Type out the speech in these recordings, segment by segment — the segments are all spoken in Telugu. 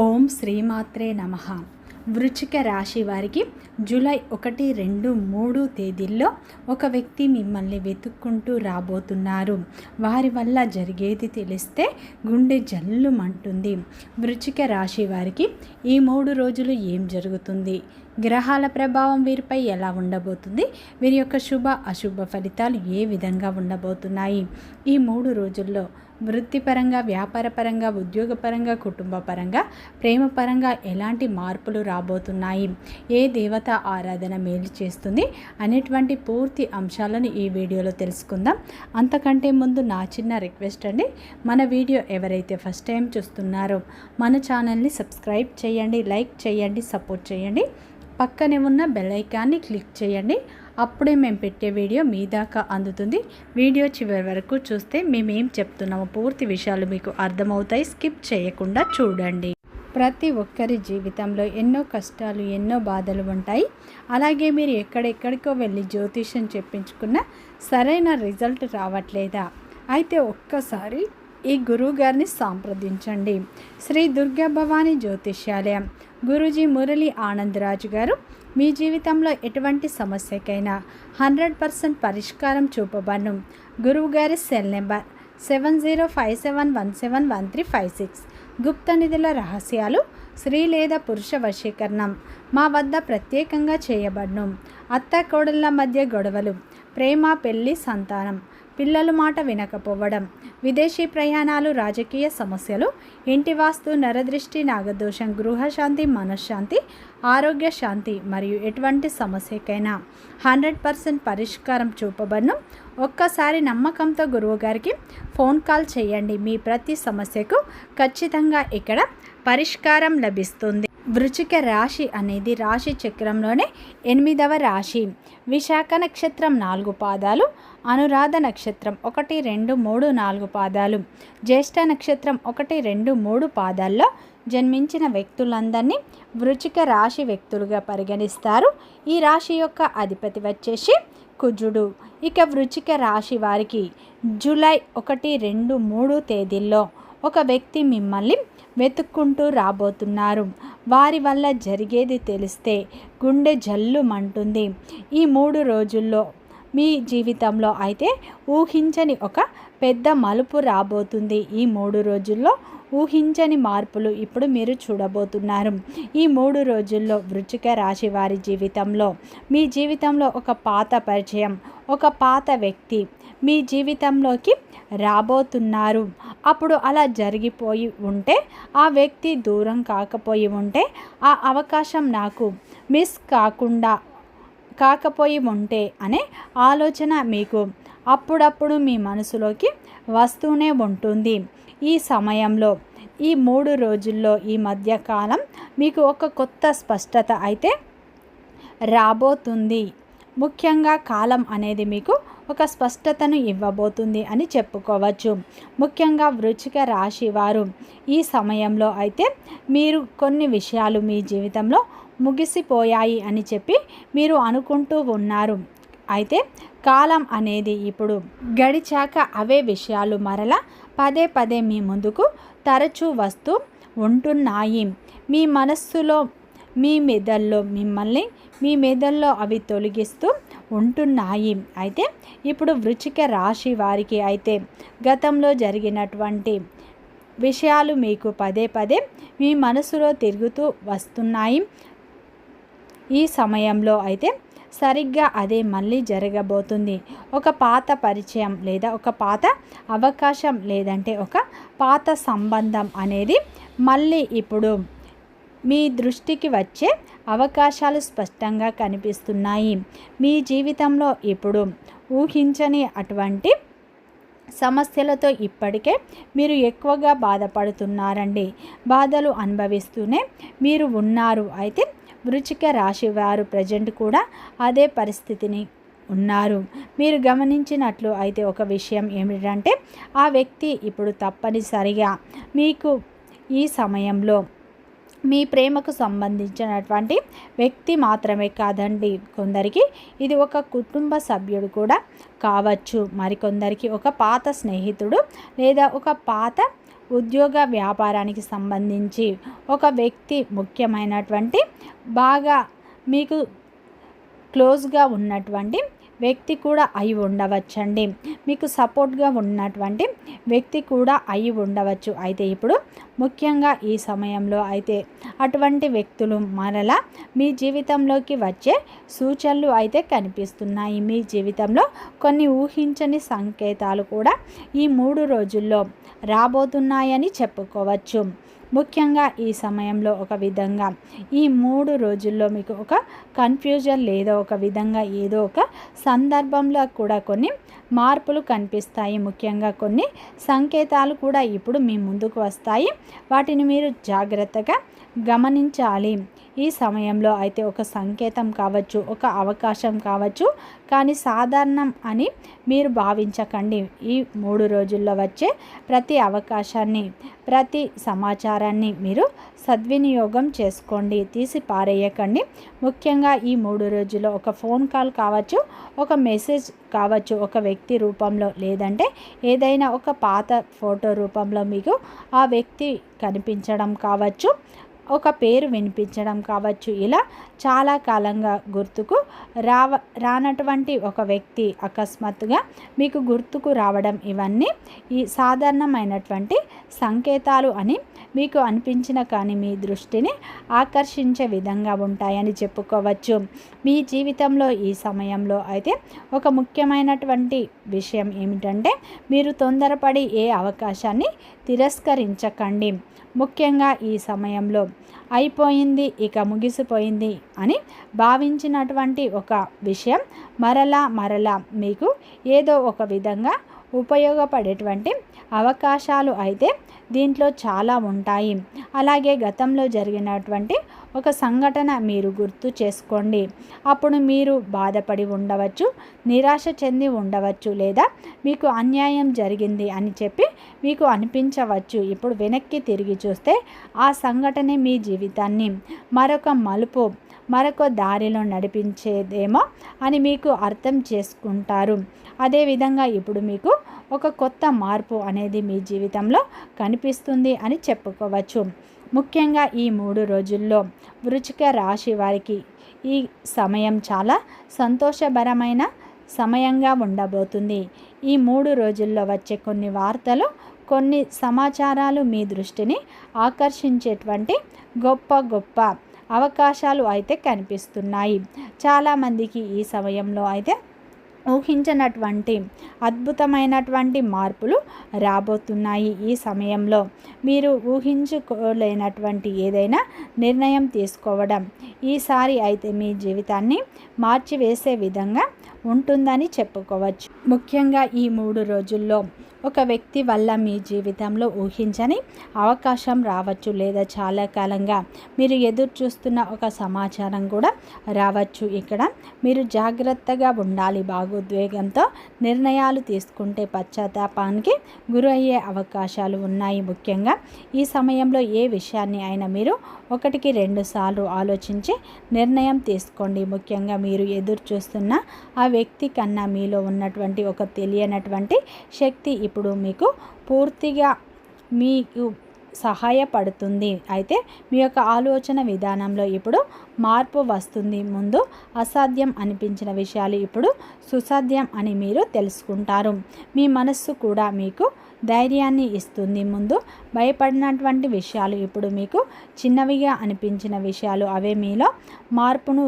ఓం శ్రీమాత్రే నమః. వృశ్చిక రాశి వారికి జూలై 1, 2, 3 తేదీల్లో ఒక వ్యక్తి మిమ్మల్ని వెతుక్కుంటూ రాబోతున్నారు. వారి వల్ల జరిగేది తెలిస్తే గుండె జల్లుమంటుంది. వృశ్చిక రాశి వారికి ఈ 3 రోజులు ఏం జరుగుతుంది, గ్రహాల ప్రభావం వీరిపై ఎలా ఉండబోతుంది, వీరి యొక్క శుభ అశుభ ఫలితాలు ఏ విధంగా ఉండబోతున్నాయి, ఈ 3 రోజుల్లో వృత్తిపరంగా, వ్యాపారపరంగా, ఉద్యోగపరంగా, కుటుంబపరంగా, ప్రేమపరంగా ఎలాంటి మార్పులు రాబోతున్నాయి, ఏ దేవత ఆరాధన మేలు చేస్తుంది అనేటువంటి పూర్తి అంశాలను ఈ వీడియోలో తెలుసుకుందాం. అంతకంటే ముందు నా చిన్న రిక్వెస్ట్ అండి, మన వీడియో ఎవరైతే ఫస్ట్ టైం చూస్తున్నారో మన ఛానల్ని సబ్స్క్రైబ్ చేయండి, లైక్ చేయండి, సపోర్ట్ చేయండి. పక్కనే ఉన్న బెల్ ఐకాన్ని క్లిక్ చేయండి. అప్పుడే మేము పెట్టే వీడియో మీ దాకా అందుతుంది. వీడియో చివరి వరకు చూస్తే మేమేం చెప్తున్నామో పూర్తి విషయాలు మీకు అర్థమవుతాయి. స్కిప్ చేయకుండా చూడండి. ప్రతి ఒక్కరి జీవితంలో ఎన్నో కష్టాలు, ఎన్నో బాధలు ఉంటాయి. అలాగే మీరు ఎక్కడెక్కడికో వెళ్ళి జ్యోతిష్యం చెప్పించుకున్న సరైన రిజల్ట్ రావట్లేదా? అయితే ఒక్కసారి ఈ గురువు గారిని సంప్రదించండి. శ్రీ దుర్గా భవానీ జ్యోతిష్యాలయం గురూజీ మురళీ ఆనందరాజు గారు మీ జీవితంలో ఎటువంటి సమస్యకైనా 100% పరిష్కారం చూపబడును. గురువుగారి సెల్ నెంబర్ 7057171356. గుప్త నిధుల రహస్యాలు, స్త్రీ లేదా పురుష వశీకరణం మా వద్ద ప్రత్యేకంగా చేయబడును. అత్త కోడళ్ళ మధ్య గొడవలు, ప్రేమ, పెళ్లి, సంతానం, పిల్లలు మాట వినకపోవడం, విదేశీ ప్రయాణాలు, రాజకీయ సమస్యలు, ఇంటి వాస్తు, నరదృష్టి, నాగదోషం, గృహశాంతి, మనశ్శాంతి, ఆరోగ్య శాంతి మరియు ఎటువంటి సమస్యకైనా 100% పరిష్కారం చూపబడును. ఒక్కసారి నమ్మకంతో గురువుగారికి ఫోన్ కాల్ చేయండి. మీ ప్రతి సమస్యకు ఖచ్చితంగా ఇక్కడ పరిష్కారం లభిస్తుంది. వృశ్చిక రాశి అనేది రాశి చక్రంలోనే 8వ రాశి. విశాఖ నక్షత్రం 4 పాదాలు, అనురాధ నక్షత్రం 1, 2, 3, 4 పాదాలు, జ్యేష్ఠ నక్షత్రం 1, 2, 3 పాదాల్లో జన్మించిన వ్యక్తులందరినీ వృశ్చిక రాశి వ్యక్తులుగా పరిగణిస్తారు. ఈ రాశి యొక్క అధిపతి వచ్చేసి కుజుడు. ఇక వృశ్చిక రాశి వారికి జూలై 1, 2, 3 తేదీల్లో ఒక వ్యక్తి మిమ్మల్ని వెతుక్కుంటూ రాబోతున్నారు. వారి వల్ల జరిగేది తెలిస్తే గుండె జల్లుమంటుంది. ఈ 3 రోజుల్లో మీ జీవితంలో అయితే ఊహించని ఒక పెద్ద మలుపు రాబోతుంది. ఈ 3 రోజుల్లో ఊహించని మార్పులు ఇప్పుడు మీరు చూడబోతున్నారు. ఈ 3 రోజుల్లో వృశ్చిక రాశి వారి జీవితంలో, మీ జీవితంలో ఒక పాత పరిచయం, ఒక పాత వ్యక్తి మీ జీవితంలోకి రాబోతున్నారు. అప్పుడు అలా జరిగిపోయి ఉంటే, ఆ వ్యక్తి దూరం కాకపోయి ఉంటే, ఆ అవకాశం నాకు మిస్ కాకపోయి ఉంటే అనే ఆలోచన మీకు అప్పుడప్పుడు మీ మనసులోకి వస్తూనే ఉంటుంది. ఈ సమయంలో, ఈ 3 రోజుల్లో, ఈ మధ్యకాలం మీకు ఒక కొత్త స్పష్టత అయితే రాబోతుంది. ముఖ్యంగా కాలం అనేది మీకు ఒక స్పష్టతను ఇవ్వబోతుంది అని చెప్పుకోవచ్చు. ముఖ్యంగా వృశ్చిక రాశి వారు ఈ సమయంలో అయితే మీరు కొన్ని విషయాలు మీ జీవితంలో ముగిసిపోయాయి అని చెప్పి మీరు అనుకుంటూ ఉన్నారు. అయితే కాలం అనేది ఇప్పుడు గడిచాక అవే విషయాలు మరలా పదే పదే మీ ముందుకు తరచూ వస్తూ ఉంటున్నాయి. మీ మనస్సులో, మీ మెదల్లో అవి తొలగిస్తూ ఉంటున్నాయి. అయితే ఇప్పుడు వృశ్చిక రాశి వారికి అయితే గతంలో జరిగినటువంటి విషయాలు మీకు పదే పదే మీ మనసులో తిరుగుతూ వస్తున్నాయి. ఈ సమయంలో అయితే సరిగ్గా అదే మళ్ళీ జరగబోతుంది. ఒక పాత పరిచయం లేదా ఒక పాత అవకాశం లేదంటే ఒక పాత సంబంధం అనేది మళ్ళీ ఇప్పుడు మీ దృష్టికి వచ్చే అవకాశాలు స్పష్టంగా కనిపిస్తున్నాయి. మీ జీవితంలో ఇప్పుడు ఊహించని అటువంటి సమస్యలతో ఇప్పటికే మీరు ఎక్కువగా బాధపడుతున్నారండి. బాధలు అనుభవిస్తూనే మీరు ఉన్నారు. అయితే వృశ్చిక రాశి వారు ప్రజెంట్ కూడా అదే పరిస్థితిని ఉన్నారు. మీరు గమనించినట్లు అయితే ఒక విషయం ఏమిటంటే, ఆ వ్యక్తి ఇప్పుడు తప్పనిసరిగా మీకు ఈ సమయంలో మీ ప్రేమకు సంబంధించినటువంటి వ్యక్తి మాత్రమే కాదండి, కొందరికి ఇది ఒక కుటుంబ సభ్యుడు కూడా కావచ్చు. మరికొందరికి ఒక పాత స్నేహితుడు లేదా ఒక పాత ఉద్యోగ వ్యాపారానికి సంబంధించి ఒక వ్యక్తి ముఖ్యమైనటువంటి బాగా మీకు క్లోజ్గా ఉన్నటువంటి వ్యక్తి కూడా అయి ఉండవచ్చండి. మీకు సపోర్ట్గా ఉన్నటువంటి వ్యక్తి కూడా అయి ఉండవచ్చు. అయితే ఇప్పుడు ముఖ్యంగా ఈ సమయంలో అయితే అటువంటి వ్యక్తులు మరలా మీ జీవితంలోకి వచ్చే సూచనలు అయితే కనిపిస్తున్నాయి. మీ జీవితంలో కొన్ని ఊహించని సంకేతాలు కూడా ఈ 3 రోజుల్లో రాబోతున్నాయని చెప్పుకోవచ్చు. ముఖ్యంగా ఈ సమయంలో ఒక విధంగా ఈ 3 రోజుల్లో మీకు ఒక కన్ఫ్యూజన్ లేదా ఒక విధంగా ఏదో ఒక సందర్భంలో కూడా కొన్ని మార్పులు కనిపిస్తాయి. ముఖ్యంగా కొన్ని సంకేతాలు కూడా ఇప్పుడు మీ ముందుకు వస్తాయి. వాటిని మీరు జాగ్రత్తగా గమనించాలి. ఈ సమయంలో అయితే ఒక సంకేతం కావచ్చు, ఒక అవకాశం కావచ్చు, కానీ సాధారణం అని మీరు భావించకండి. ఈ 3 రోజుల్లో వచ్చే ప్రతి అవకాశాన్ని, ప్రతి సమాచారాన్ని మీరు సద్వినియోగం చేసుకోండి, తీసి పారేయకండి. ముఖ్యంగా ఈ 3 రోజుల్లో ఒక ఫోన్ కాల్ కావచ్చు, ఒక మెసేజ్ కావచ్చు, ఒక వ్యక్తి రూపంలో లేదంటే ఏదైనా ఒక పాత ఫోటో రూపంలో మీకు ఆ వ్యక్తి కనిపించడం కావచ్చు, ఒక పేరు వినిపించడం కావచ్చు. ఇలా చాలా కాలంగా గుర్తుకు రానటువంటి ఒక వ్యక్తి అకస్మాత్తుగా మీకు గుర్తుకు రావడం, ఇవన్నీ ఈ సాధారణమైనటువంటి సంకేతాలు అని మీకు అనిపించిన కానీ మీ దృష్టిని ఆకర్షించే విధంగా ఉంటాయని చెప్పుకోవచ్చు. మీ జీవితంలో ఈ సమయంలో అయితే ఒక ముఖ్యమైనటువంటి విషయం ఏమిటంటే మీరు తొందరపడి ఏ అవకాశాన్ని తిరస్కరించకండి. ముఖ్యంగా ఈ సమయంలో అయిపోయింది, ఇక ముగిసిపోయింది అని భావించినటువంటి ఒక విషయం మరలా మీకు ఏదో ఒక విధంగా ఉపయోగపడేటువంటి అవకాశాలు అయితే దీంట్లో చాలా ఉంటాయి. అలాగే గతంలో జరిగినటువంటి ఒక సంఘటన మీరు గుర్తు చేసుకోండి. అప్పుడు మీరు బాధపడి ఉండవచ్చు, నిరాశ చెంది ఉండవచ్చు, లేదా మీకు అన్యాయం జరిగింది అని చెప్పి మీకు అనిపించవచ్చు. ఇప్పుడు వెనక్కి తిరిగి చూస్తే ఆ సంఘటనే మీ జీవితాన్ని మరొక మలుపు, మరొక దారిలో నడిపించేదేమో అని మీకు అర్థం చేసుకుంటారు. అదేవిధంగా ఇప్పుడు మీకు ఒక కొత్త మార్పు అనేది మీ జీవితంలో కనిపిస్తుంది అని చెప్పుకోవచ్చు. ముఖ్యంగా ఈ 3 రోజుల్లో వృశ్చిక రాశి వారికి ఈ సమయం చాలా సంతోషకరమైన సమయంగా ఉండబోతుంది. ఈ 3 రోజుల్లో వచ్చే కొన్ని వార్తలు, కొన్ని సమాచారాలు మీ దృష్టిని ఆకర్షించేటువంటి గొప్ప అవకాశాలు అయితే కనిపిస్తున్నాయి. చాలామందికి ఈ సమయంలో అయితే ఊహించినటువంటి అద్భుతమైనటువంటి మార్పులు రాబోతున్నాయి. ఈ సమయంలో మీరు ఊహించుకోలేనటువంటి ఏదైనా నిర్ణయం తీసుకోవడం ఈసారి అయితే మీ జీవితాన్ని మార్చివేసే విధంగా ఉంటుందని చెప్పుకోవచ్చు. ముఖ్యంగా ఈ 3 రోజుల్లో ఒక వ్యక్తి వల్ల మీ జీవితంలో ఊహించని అవకాశం రావచ్చు, లేదా చాలా కాలంగా మీరు ఎదురు చూస్తున్న ఒక సమాచారం కూడా రావచ్చు. ఇక్కడ మీరు జాగ్రత్తగా ఉండాలి. భావోద్వేగంతో నిర్ణయాలు తీసుకుంటే పశ్చాత్తాపానికి గురయ్యే అవకాశాలు ఉన్నాయి. ముఖ్యంగా ఈ సమయంలో ఏ విషయాన్ని అయినా మీరు 1కి 2 సార్లు ఆలోచించి నిర్ణయం తీసుకోండి. ముఖ్యంగా మీరు ఎదురు చూస్తున్న ఆ వ్యక్తి కన్నా మీలో ఉన్నటువంటి ఒక తెలియనటువంటి శక్తి ఇప్పుడు మీకు పూర్తిగా మీకు సహాయపడుతుంది. అయితే మీ యొక్క ఆలోచన విధానంలో ఇప్పుడు మార్పు వస్తుంది. ముందు అసాధ్యం అనిపించిన విషయాలు ఇప్పుడు సుసాధ్యం అని మీరు తెలుసుకుంటారు. మీ మనస్సు కూడా మీకు ధైర్యాన్ని ఇస్తుంది. ముందు భయపడినటువంటి విషయాలు ఇప్పుడు మీకు చిన్నవిగా అనిపించిన విషయాలు అవే మీలో మార్పును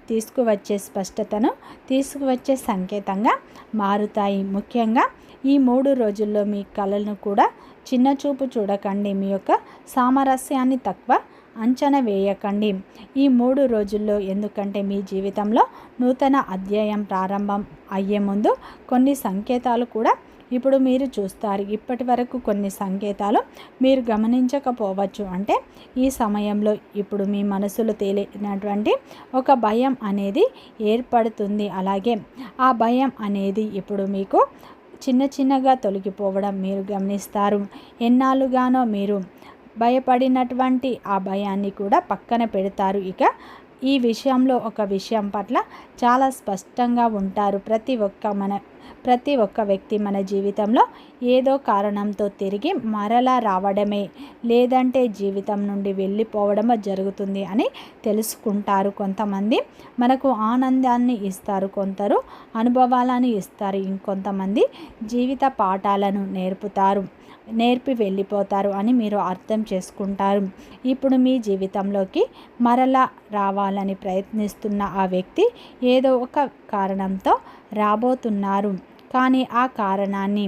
తీసుకువచ్చే స్పష్టతను తీసుకువచ్చే సంకేతంగా మారుతాయి. ముఖ్యంగా ఈ 3 రోజుల్లో మీ కళలను కూడా చిన్న చూపు చూడకండి. మీ యొక్క సామరస్యాన్ని తక్కువ అంచనా వేయకండి ఈ 3 రోజుల్లో. ఎందుకంటే మీ జీవితంలో నూతన అధ్యాయం ప్రారంభం అయ్యే ముందు కొన్ని సంకేతాలు కూడా ఇప్పుడు మీరు చూస్తారు. ఇప్పటి వరకు కొన్ని సంకేతాలు మీరు గమనించకపోవచ్చు. అంటే ఈ సమయంలో ఇప్పుడు మీ మనసులో తేలినటువంటి ఒక భయం అనేది ఏర్పడుతుంది. అలాగే ఆ భయం అనేది ఇప్పుడు మీకు చిన్నగా తొలగిపోవడం మీరు గమనిస్తారు. ఎన్నాళ్ళుగానో మీరు భయపడినటువంటి ఆ భయాన్ని కూడా పక్కన పెడతారు. ఇక ఈ విషయంలో ఒక విషయం పట్ల చాలా స్పష్టంగా ఉంటారు. ప్రతి ఒక్క వ్యక్తి మన జీవితంలో ఏదో కారణంతో తిరిగి మరలా రావడమే, లేదంటే జీవితం నుండి వెళ్ళిపోవడమే జరుగుతుంది అని తెలుసుకుంటారు. కొంతమంది మనకు ఆనందాన్ని ఇస్తారు, కొందరు అనుభవాలను ఇస్తారు, ఇంకొంతమంది జీవిత పాఠాలను నేర్పి వెళ్ళిపోతారు అని మీరు అర్థం చేసుకుంటారు. ఇప్పుడు మీ జీవితంలోకి మరలా రావాలని ప్రయత్నిస్తున్న ఆ వ్యక్తి ఏదో ఒక కారణంతో రాబోతున్నారు. కానీ ఆ కారణాన్ని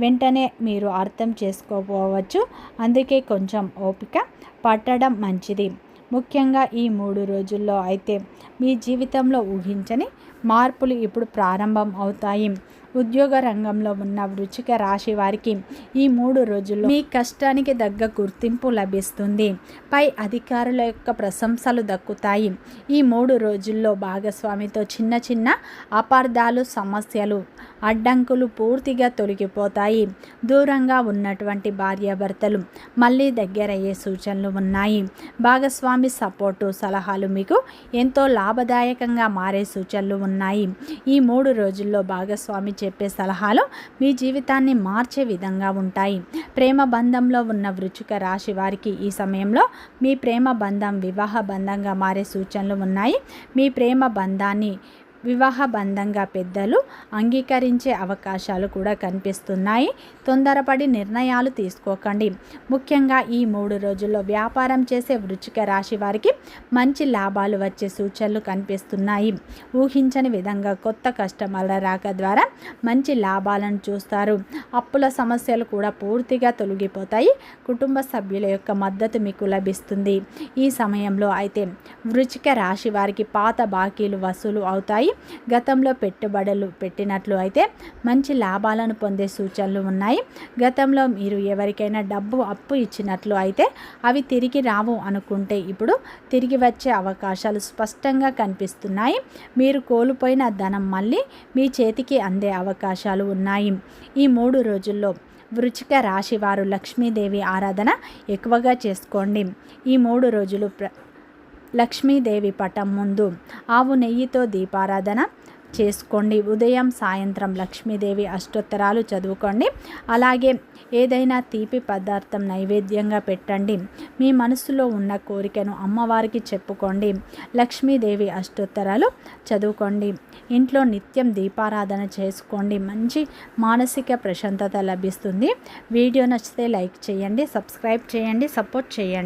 వెంటనే మీరు అర్థం చేసుకోకపోవచ్చు. అందుకే కొంచెం ఓపిక పట్టడం మంచిది. ముఖ్యంగా ఈ 3 రోజుల్లో అయితే మీ జీవితంలో ఊహించని మార్పులు ఇప్పుడు ప్రారంభం అవుతాయి. ఉద్యోగ రంగంలో ఉన్న వృశ్చిక రాశి వారికి ఈ 3 రోజుల్లో మీ కష్టానికి తగ్గ గుర్తింపు లభిస్తుంది. పై అధికారుల యొక్క ప్రశంసలు దక్కుతాయి. ఈ 3 రోజుల్లో భాగస్వామితో చిన్న చిన్న అపార్థాలు, సమస్యలు, అడ్డంకులు పూర్తిగా తొలగిపోతాయి. దూరంగా ఉన్నటువంటి భార్యాభర్తలు మళ్ళీ దగ్గరయ్యే సూచనలు ఉన్నాయి. భాగస్వామి సపోర్టు, సలహాలు మీకు ఎంతో లాభదాయకంగా మారే సూచనలు ఉన్నాయి. ఈ 3 రోజుల్లో భాగస్వామి చెప్పే సలహాలు మీ జీవితాన్ని మార్చే విధంగా ఉంటాయి. ప్రేమ బంధంలో ఉన్న వృశ్చిక రాశి వారికి ఈ సమయంలో మీ ప్రేమ బంధం వివాహ బంధంగా మారే సూచనలు ఉన్నాయి. మీ ప్రేమ బంధాన్ని వివాహ బంధంగా పెద్దలు అంగీకరించే అవకాశాలు కూడా కనిపిస్తున్నాయి. తొందరపడి నిర్ణయాలు తీసుకోకండి. ముఖ్యంగా ఈ 3 రోజుల్లో వ్యాపారం చేసే వృశ్చిక రాశి వారికి మంచి లాభాలు వచ్చే సూచనలు కనిపిస్తున్నాయి. ఊహించని విధంగా కొత్త కస్టమర్ల రాక ద్వారా మంచి లాభాలను చూస్తారు. అప్పుల సమస్యలు కూడా పూర్తిగా తొలగిపోతాయి. కుటుంబ సభ్యుల యొక్క మద్దతు మీకు లభిస్తుంది. ఈ సమయంలో అయితే వృశ్చిక రాశి వారికి పాత బాకీలు వసూలు అవుతాయి. గతంలో పెట్టుబడులు పెట్టినట్లు అయితే మంచి లాభాలను పొందే సూచనలు ఉన్నాయి. గతంలో మీరు ఎవరికైనా డబ్బు అప్పు ఇచ్చినట్లు అయితే అవి తిరిగి రావు అనుకుంటే ఇప్పుడు తిరిగి వచ్చే అవకాశాలు స్పష్టంగా కనిపిస్తున్నాయి. మీరు కోల్పోయిన ధనం మళ్ళీ మీ చేతికి అందే అవకాశాలు ఉన్నాయి. ఈ 3 రోజుల్లో వృశ్చిక రాశి వారు లక్ష్మీదేవి ఆరాధన ఎక్కువగా చేసుకోండి. ఈ 3 రోజులు లక్ష్మీదేవి పటం ముందు ఆవు నెయ్యితో దీపారాధన చేసుకోండి. ఉదయం సాయంత్రం లక్ష్మీదేవి అష్టోత్తరాలు చదువుకోండి. అలాగే ఏదైనా తీపి పదార్థం నైవేద్యంగా పెట్టండి. మీ మనసులో ఉన్న కోరికను అమ్మవారికి చెప్పుకోండి. లక్ష్మీదేవి అష్టోత్తరాలు చదువుకోండి. ఇంట్లో నిత్యం దీపారాధన చేసుకోండి. మంచి మానసిక ప్రశాంతత లభిస్తుంది. వీడియో నచ్చితే లైక్ చేయండి, సబ్స్క్రైబ్ చేయండి, సపోర్ట్ చేయండి.